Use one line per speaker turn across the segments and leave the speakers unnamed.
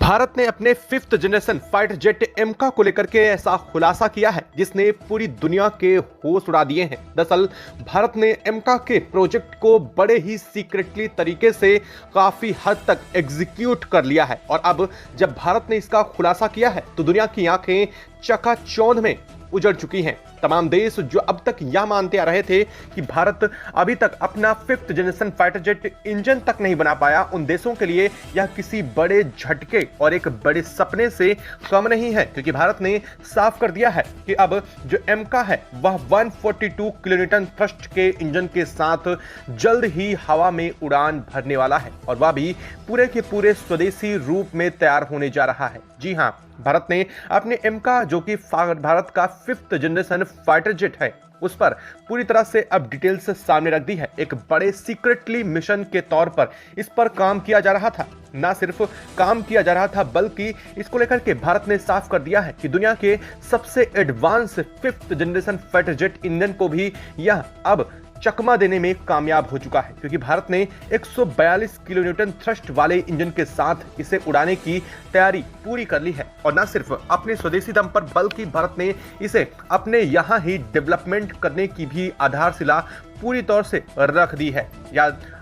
भारत ने अपने fifth generation fighter jet एमका को लेकर के ऐसा खुलासा किया है जिसने पूरी दुनिया के होश उड़ा दिए हैं। दरअसल भारत ने एमका के प्रोजेक्ट को बड़े ही सीक्रेटली तरीके से काफी हद तक एग्जीक्यूट कर लिया है और अब जब भारत ने इसका खुलासा किया है तो दुनिया की आंखें चकाचौंध में उजड़ चुकी हैं। तमाम देश जो अब तक यह मानते आ रहे थे कि भारत अभी तक अपना fifth generation fighter jet engine तक नहीं बना पाया, उन देशों के लिए यह किसी बड़े झटके और एक बड़े सपने से कम नहीं है, क्योंकि भारत ने साफ कर दिया है कि अब जो एमका है वह 142 किलोन्यूटन थ्रस्ट के इंजन के साथ जल्द ही हवा में उड़ान भरने वाला है और वह भी पूरे के पूरे स्वदेशी रूप में तैयार होने जा रहा है। जी हां, भारत ने अपने एमका जो कि भारत का फिफ्थ जनरेशन फाइटर जेट है उस पर पूरी तरह से अब डिटेल्स सामने रख दी है। एक बड़े सीक्रेटली मिशन के तौर पर इस पर काम किया जा रहा था। ना सिर्फ काम किया जा रहा था बल्कि इसको लेकर के भारत ने साफ कर दिया है कि दुनिया के सबसे advance fifth generation fighter jet engine को भी यह अब चकमा देने में कामयाब हो चुका है, क्योंकि भारत ने 142 किलोन्यूटन थ्रस्ट वाले इंजन के साथ इसे उड़ाने की तैयारी पूरी कर ली है और न सिर्फ अपने स्वदेशी दम पर बल्कि भारत ने इसे अपने यहां ही डेवलपमेंट करने की भी आधारशिला पूरी तौर से रख दी है।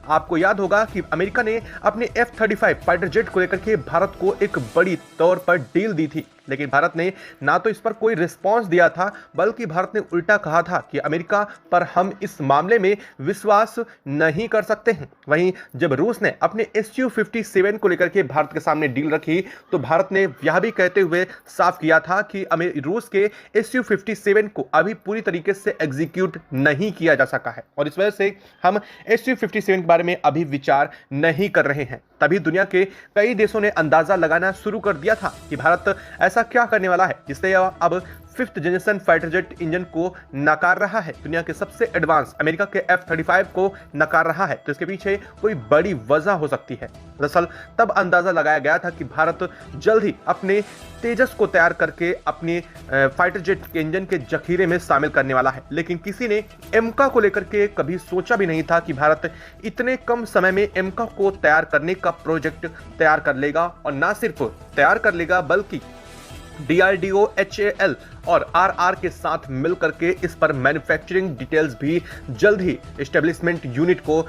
आपको याद होगा कि अमेरिका ने अपने F-35 फाइटर जेट को लेकर के भारत को एक बड़ी तौर पर डील दी थी, लेकिन भारत ने ना तो इस पर कोई रिस्पांस दिया था बल्कि भारत ने उल्टा कहा था कि अमेरिका पर हम इस मामले में विश्वास नहीं कर सकते हैं। वहीं जब रूस ने अपने Su-57 को लेकर के भारत के सामने डील रखी तो भारत ने यह भी कहते हुए साफ किया था कि रूस के Su-57 को अभी पूरी तरीके से एग्जीक्यूट नहीं किया जा सका है और इस वजह से हम Su-57 के बारे में अभी विचार नहीं कर रहे हैं। तभी दुनिया के कई देशों ने अंदाजा लगाना शुरू कर दिया था कि भारत ऐसा क्या करने वाला है जिससे अब fifth generation fighter jet engine को नकार रहा है, दुनिया के सबसे एडवांस अमेरिका के F-35 को नकार रहा है। तो इसके पीछे कोई बड़ी वजह हो सकती है। दरअसल तब अंदाजा लगाया गया था कि भारत जल्द ही अपने तेजस को तैयार करके अपने फाइटर जेट के इंजन के जखीरे में शामिल करने वाला है, लेकिन किसी ने एमका को लेकर के कभी सोचा भी नहीं था कि भारत इतने कम समय में एमका को तैयार करने का प्रोजेक्ट तैयार कर लेगा और ना सिर्फ तैयार कर लेगा बल्कि DRDO, HAL और RR के साथ मिलकर के इस पर मैन्युफैक्चरिंग डिटेल्स भी जल्द ही एस्टेब्लिशमेंट यूनिट को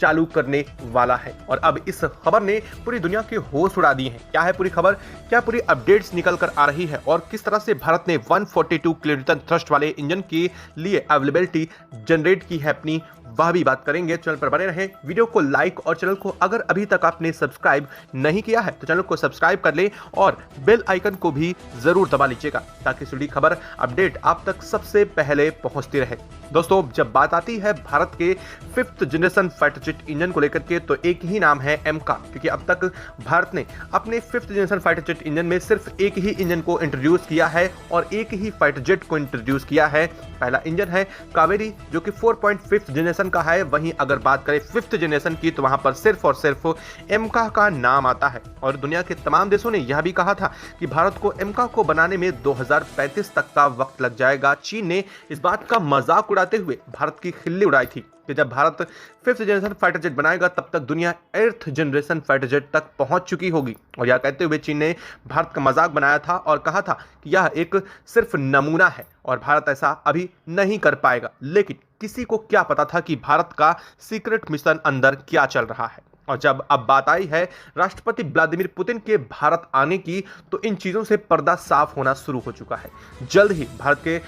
चालू करने वाला है। और अब इस खबर ने पूरी दुनिया के होश उड़ा दिए हैं। क्या है पूरी खबर, क्या पूरी अपडेट्स निकल कर आ रही है और किस तरह से भारत ने 142 किलोन्यूटन थ्रस्ट वाले इंजन के लिए अवेलेबिलिटी जनरेट की है अपनी, वह भी बात करेंगे। चैनल पर बने रहे, वीडियो को लाइक और चैनल को अगर अभी तक आपने सब्सक्राइब नहीं किया है तो चैनल को सब्सक्राइब कर ले और बेल आइकन को भी जरूर दबा लीजिएगा ताकि जुड़ी खबर अपडेट आप तक सबसे पहले पहुंचती रहे। दोस्तों, जब बात आती है भारत के fifth generation fighter jet engine को लेकर के तो एक ही नाम है एमका, क्योंकि अब तक भारत ने अपने fifth generation fighter jet engine में सिर्फ एक ही इंजन को इंट्रोड्यूस किया है और एक ही फाइटर जेट को इंट्रोड्यूस किया है। पहला इंजन है कावेरी जो कि 4.5 जनरेशन का है। वहीं अगर बात करें फिफ्थ जनरेशन की तो वहां पर सिर्फ और सिर्फ एमका का नाम आता है और दुनिया के तमाम देशों ने यह भी कहा था कि भारत को एमका को बनाने में 2035 तक का वक्त लग जाएगा। चीन ने इस बात का मजाक उड़ाते हुए भारत की खिल्ली उड़ाई थी कि जब Bharat fifth generation fighter jet बनाएगा तब तक दुनिया 8th जनरेशन फाइटर जेट तक पहुंच चुकी होगी। और यह कहते हुए चीन ने भारत का मजाक बनाया था और कहा था कि यह एक सिर्फ नमूना है और भारत ऐसा अभी नहीं कर पाएगा। लेकिन किसी को क्या पता था कि भारत का सीक्रेट मिशन अंदर क्या चल रहा है। और जब अब बात आई है राष्ट्रपति व्लादिमीर पुतिन के भारत आने की तो इन चीज़ों से पर्दा साफ होना शुरू हो चुका है। जल्द ही भारत के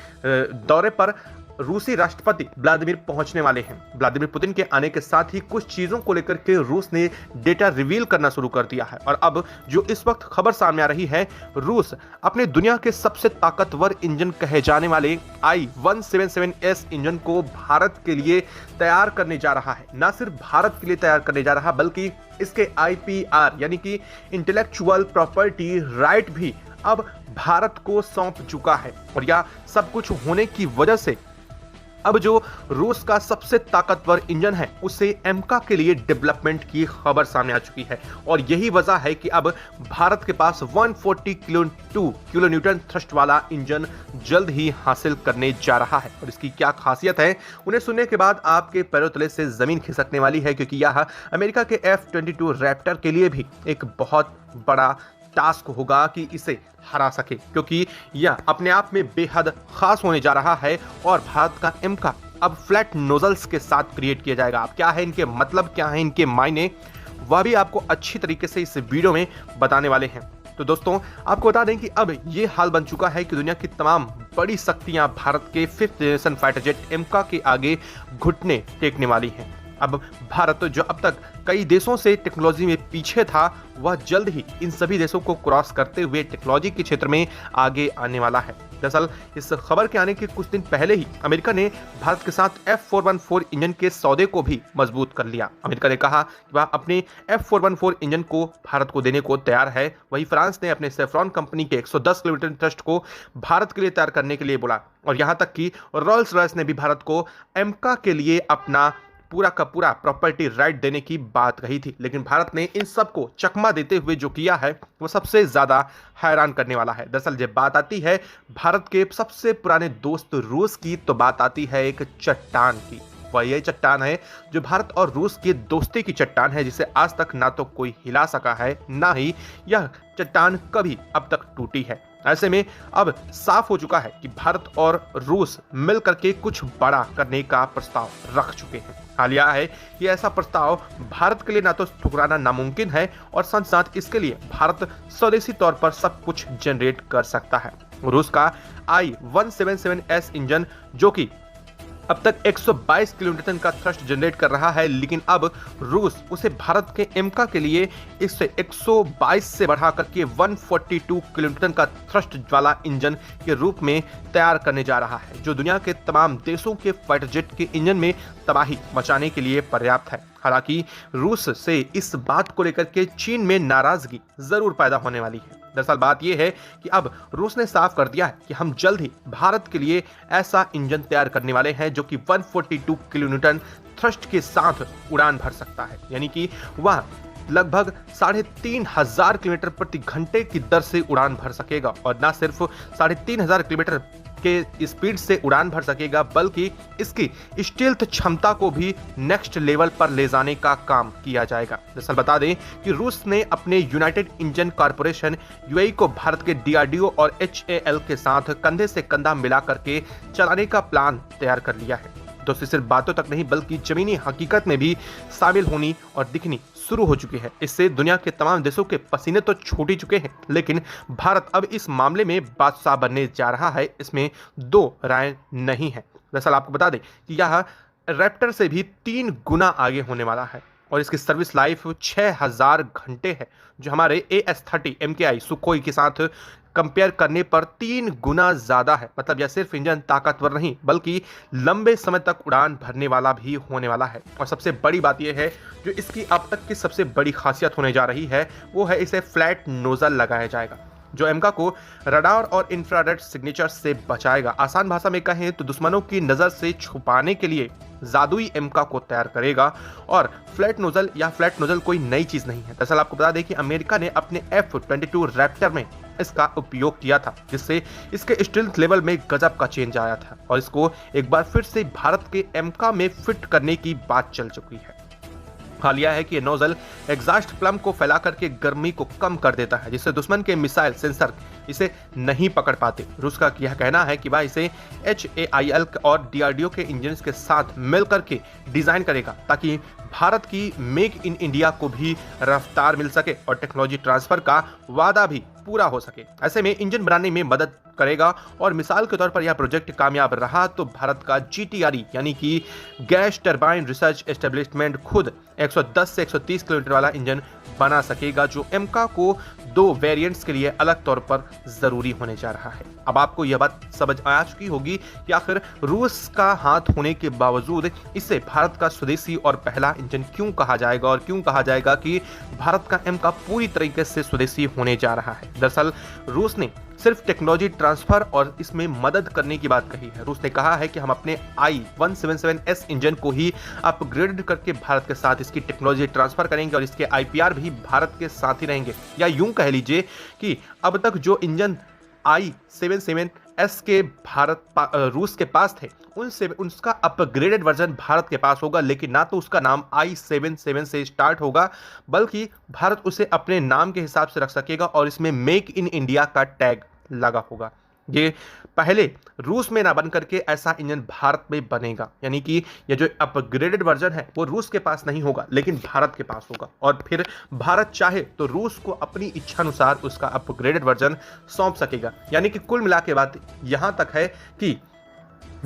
दौरे पर रूसी राष्ट्रपति व्लादिमीर पहुंचने वाले हैं। व्लादिमीर पुतिन के आने के साथ ही कुछ चीजों को लेकर के रूस ने डेटा रिवील करना शुरू कर दिया है और अब जो इस वक्त खबर सामने आ रही है, रूस अपने दुनिया के सबसे ताकतवर इंजन कहे जाने वाले I-177S इंजन को भारत के लिए तैयार करने जा रहा है। न सिर्फ भारत के लिए तैयार करने जा रहा बल्कि इसके IPR यानी कि इंटेलेक्चुअल प्रॉपर्टी राइट भी अब भारत को सौंप चुका है और यह सब कुछ होने की वजह से अब जो रूस का सबसे ताकतवर इंजन है उसे एमका के लिए डेवलपमेंट की खबर सामने आ चुकी है और यही वजह है कि अब भारत के पास 142 किलो न्यूटन थ्रस्ट वाला इंजन जल्द ही हासिल करने जा रहा है। और इसकी क्या खासियत है, उन्हें सुनने के बाद आपके पैरों तले से जमीन खिसकने वाली है, क्योंकि यह अमेरिका के F-22 रैप्टर के लिए भी एक बहुत बड़ा टास्क होगा कि इसे हरा सके, क्योंकि यह अपने आप में बेहद खास होने जा रहा है। और भारत का एमका अब फ्लैट नोजल्स के साथ क्रिएट किया जाएगा। अब क्या है इनके मतलब, क्या है इनके मायने, वह भी आपको अच्छी तरीके से इस वीडियो में बताने वाले हैं। तो दोस्तों आपको बता दें कि अब ये हाल बन चुका है कि दुनिया की तमाम बड़ी शक्तियां भारत के 5th जनरेशन फाइटर जेट एमका के आगे घुटने टेकने वाली हैं। अब भारत जो अब तक कई देशों से टेक्नोलॉजी में पीछे था, वह जल्द ही इन सभी देशों को क्रॉस करते हुए टेक्नोलॉजी के क्षेत्र में आगे आने वाला है। दरअसल इस खबर के आने के कुछ दिन पहले ही अमेरिका ने भारत के साथ F414 इंजन के सौदे को भी मजबूत कर लिया। अमेरिका ने कहा कि वह अपने F414 इंजन को भारत को देने को तैयार है। वहीं फ्रांस ने अपने सेफ्रॉन कंपनी के 110 किलोमीटर थ्रस्ट को भारत के लिए तैयार करने के लिए बोला। और यहां तक कि रॉल्स रॉयस ने भी भारत को एमका के लिए अपना पूरा का पूरा प्रॉपर्टी राइट देने की बात कही थी। लेकिन भारत ने इन सब को चकमा देते हुए जो किया है वो सबसे ज्यादा हैरान करने वाला है। दरअसल जब बात आती है भारत के सबसे पुराने दोस्त रूस की, तो बात आती है एक चट्टान की। वह यह चट्टान है जो भारत और रूस की दोस्ती की चट्टान है, जिसे आज तक ना तो कोई हिला सका है, ना ही यह चट्टान कभी अब तक टूटी है। ऐसे में अब साफ हो चुका है कि भारत और रूस मिलकर के कुछ बड़ा करने का प्रस्ताव रख चुके हैं। हाल यह है कि ऐसा प्रस्ताव भारत के लिए ना तो ठुकराना नामुमकिन है और साथ साथ इसके लिए भारत स्वदेशी तौर पर सब कुछ जनरेट कर सकता है। रूस का I-177S इंजन जो कि अब तक 122 किलोन्यूटन का थ्रस्ट जनरेट कर रहा है, लेकिन अब रूस उसे भारत के एमका के लिए इससे 122 से बढ़ा करके 142 किलोन्यूटन का थ्रस्ट वाला इंजन के रूप में तैयार करने जा रहा है, जो दुनिया के तमाम देशों के फाइटर जेट के इंजन में तबाही मचाने के लिए पर्याप्त है। हालांकि रूस से इस बात को लेकर के चीन में नाराजगी जरूर पैदा होने वाली है। दरअसल बात यह है कि अब रूस ने साफ कर दिया है कि हम जल्द ही भारत के लिए ऐसा इंजन तैयार करने वाले हैं जो कि 142 किलोन्यूटन थ्रस्ट के साथ उड़ान भर सकता है, यानी कि वह लगभग 3,500 किलोमीटर प्रति घंटे की दर से उड़ान भर सकेगा। और न सिर्फ 3,500 किलोमीटर के स्पीड से उड़ान भर सकेगा, बल्कि इसकी स्टील्थ क्षमता को भी नेक्स्ट लेवल पर ले जाने का काम किया जाएगा। दरअसल बता दें कि रूस ने अपने यूनाइटेड इंजन कॉर्पोरेशन यूएई को भारत के DRDO और HAL के साथ कंधे से कंधा मिला करके चलाने का प्लान तैयार कर लिया है। दोस्तों सिर्फ बातों तक नहीं बल्कि जमीनी हकीकत में भी शामिल होनी और दिखनी शुरू हो चुकी है। इससे दुनिया के तमाम देशों के पसीने तो छूट ही चुके हैं, लेकिन भारत अब इस मामले में बादशाह बनने जा रहा है, इसमें दो राय नहीं है। दरअसल आपको बता दें कि यह रैप्टर से भी 3 गुना आगे होने वाला है और इसकी सर्विस लाइफ 6000 घंटे है, जो हमारे AS-30 MKI सुखोई के साथ कंपेयर करने पर 3 गुना ज्यादा है। मतलब यह सिर्फ इंजन ताकतवर नहीं बल्कि लंबे समय तक उड़ान भरने वाला भी होने वाला है। और सबसे बड़ी बात यह है, जो इसकी अब तक की सबसे बड़ी खासियत होने जा रही है, वो है इसे फ्लैट नोजल लगाया जाएगा, जो एमका को रडार और इंफ्रारेड सिग्नेचर से बचाएगा। आसान भाषा में कहें तो दुश्मनों की नजर से छुपाने के लिए जादुई एमका को तैयार करेगा। और फ्लैट नोजल कोई नई चीज नहीं है। दरअसल आपको बता दें कि अमेरिका ने अपने F-22 रैप्टर में इसका उपयोग किया था, जिससे इसके स्टील्थ लेवल में गजब का चेंज आया था और इसको एक बार फिर से भारत के एमका में फिट करने की बात चल चुकी है। हाल यह है कि ये नोजल एग्जॉस्ट प्लम को फैला करके गर्मी को कम कर देता है, जिससे दुश्मन के मिसाइल सेंसर इसे नहीं पकड़ पाते। रूस का यह कहना है कि वह इसे HAL और DRDO के इंजन के साथ मिलकर के डिजाइन करेगा, ताकि भारत की मेक इन इंडिया को भी रफ्तार मिल सके और टेक्नोलॉजी ट्रांसफर का वादा भी पूरा हो सके। ऐसे में इंजन बनाने में मदद करेगा। और मिसाल के तौर पर यह प्रोजेक्ट कामयाब रहा तो भारत का GTRE यानी कि गैस टरबाइन रिसर्च एस्टेब्लिशमेंट खुद 110 से 130 किलोमीटर वाला इंजन बना सकेगा, जो एमका को 2 वेरिएंट्स के लिए अलग तौर पर जरूरी होने जा रहा है। अब आपको यह बात समझ आ चुकी होगी कि आखिर रूस का हाथ होने के बावजूद इसे भारत का स्वदेशी और पहला इंजन क्यों कहा जाएगा, और क्यों कहा जाएगा कि भारत का एमका पूरी तरीके से स्वदेशी होने जा रहा है। दरअसल रूस ने सिर्फ टेक्नोलॉजी ट्रांसफर और इसमें मदद करने की बात कही है। रूस ने कहा है कि हम अपने I-177S इंजन को ही अपग्रेड करके भारत के साथ इसकी टेक्नोलॉजी ट्रांसफर करेंगे और इसके IPR भी भारत के साथ ही रहेंगे। या यूं कह लीजिए कि अब तक जो इंजन I-77S के रूस के पास थे उसका अपग्रेडेड वर्जन भारत के पास होगा, लेकिन ना तो उसका नाम I-77 से स्टार्ट होगा बल्कि भारत उसे अपने नाम के हिसाब से रख सकेगा और इसमें मेक इन इंडिया का टैग लगा होगा। ये पहले रूस में ना बन करके ऐसा इंजन भारत में बनेगा, यानी कि ये जो अपग्रेडेड वर्जन है वो रूस के पास नहीं होगा लेकिन भारत के पास होगा और फिर भारत चाहे तो रूस को अपनी इच्छा अनुसार उसका अपग्रेडेड वर्जन सौंप सकेगा। यानी कि कुल मिला के बात यहां तक है कि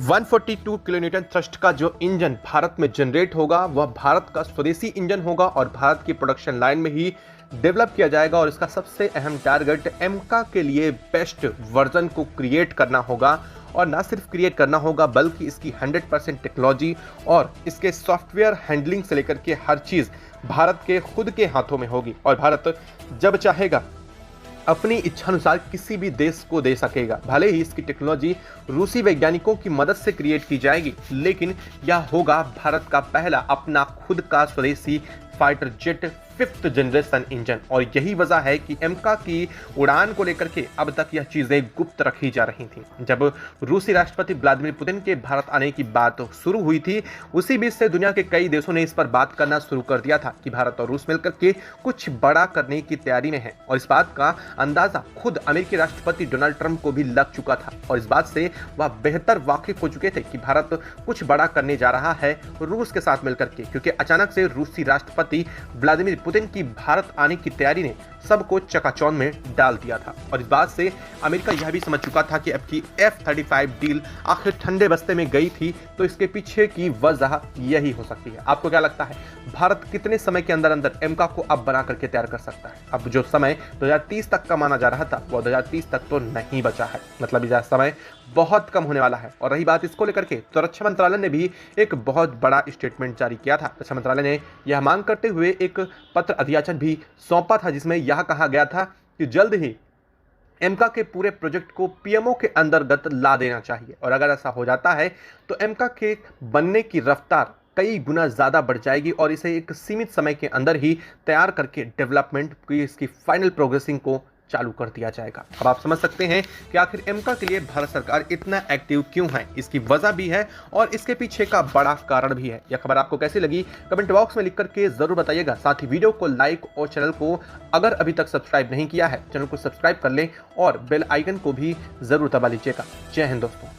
142 किलोन्यूटन थ्रस्ट का जो इंजन भारत में जनरेट होगा वह भारत का स्वदेशी इंजन होगा और भारत की प्रोडक्शन लाइन में ही डेवलप किया जाएगा और इसका सबसे अहम टारगेट एमका के लिए बेस्ट वर्जन को क्रिएट करना होगा और ना सिर्फ क्रिएट करना होगा बल्कि इसकी 100% टेक्नोलॉजी और इसके सॉफ्टवेयर हैंडलिंग से लेकर के हर चीज़ भारत के खुद के हाथों में होगी और भारत जब चाहेगा अपनी इच्छानुसार किसी भी देश को दे सकेगा। भले ही इसकी टेक्नोलॉजी रूसी वैज्ञानिकों की मदद से क्रिएट की जाएगी लेकिन यह होगा भारत का पहला अपना खुद का स्वदेशी fighter jet 5th generation engine और यही वजह है कि एमका की उड़ान को लेकर के अब तक यह चीजें गुप्त रखी जा रही थी। जब रूसी राष्ट्रपति व्लादिमीर पुतिन के भारत आने की बात शुरू हुई थी उसी बीच से दुनिया के कई देशों ने इस पर बात करना शुरू कर दिया था कि भारत और रूस मिलकर के कुछ बड़ा करने की तैयारी में है और इस बात का अंदाजा खुद अमेरिकी राष्ट्रपति डोनाल्ड ट्रंप को भी लग चुका था और इस बात से वह बेहतर वाकिफ हो चुके थे कि भारत कुछ बड़ा करने जा रहा है रूस के साथ मिलकर के, क्योंकि अचानक से रूसी राष्ट्रपति व्लादिमीर पुतिन की भारत आने की तैयारी ने सबको चकाचौंध में डाल दिया था और इस बात से अमेरिका यह भी समझ चुका था कि अब की F-35 डील आखिर ठंडे बस्ते में गई थी तो इसके पीछे की वजह यही हो सकती है। आपको क्या लगता है भारत कितने समय के अंदर अंदर एमका को अब बना करके तैयार कर सकता है? अब जो समय 2030 तक का माना जा रहा था वो 2030 तक तो नहीं बचा है, मतलब यह समय बहुत कम होने वाला है। और रही बात इसको लेकर के तो रक्षा मंत्रालय ने भी एक बहुत बड़ा स्टेटमेंट जारी किया था। रक्षा मंत्रालय ने यह मांग करते हुए एक पत्र अधियाचन भी सौंपा था जिसमें यह कहा गया था कि जल्द ही एमका के पूरे प्रोजेक्ट को पीएमओ के अंतर्गत ला देना चाहिए और अगर ऐसा हो जाता है तो एमका के बनने की रफ्तार कई गुना ज़्यादा बढ़ जाएगी और इसे एक सीमित समय के अंदर ही तैयार करके डेवलपमेंट की इसकी फाइनल प्रोग्रेसिंग को चालू कर दिया जाएगा। अब आप समझ सकते हैं कि आखिर एमका के लिए भारत सरकार इतना एक्टिव क्यों है, इसकी वजह भी है और इसके पीछे का बड़ा कारण भी है। यह खबर आपको कैसी लगी कमेंट बॉक्स में लिख करके जरूर बताइएगा। साथ ही वीडियो को लाइक और चैनल को अगर अभी तक सब्सक्राइब नहीं किया है चैनल को सब्सक्राइब कर लें और बेल आइकन को भी जरूर दबा लीजिएगा। जय हिंद दोस्तों।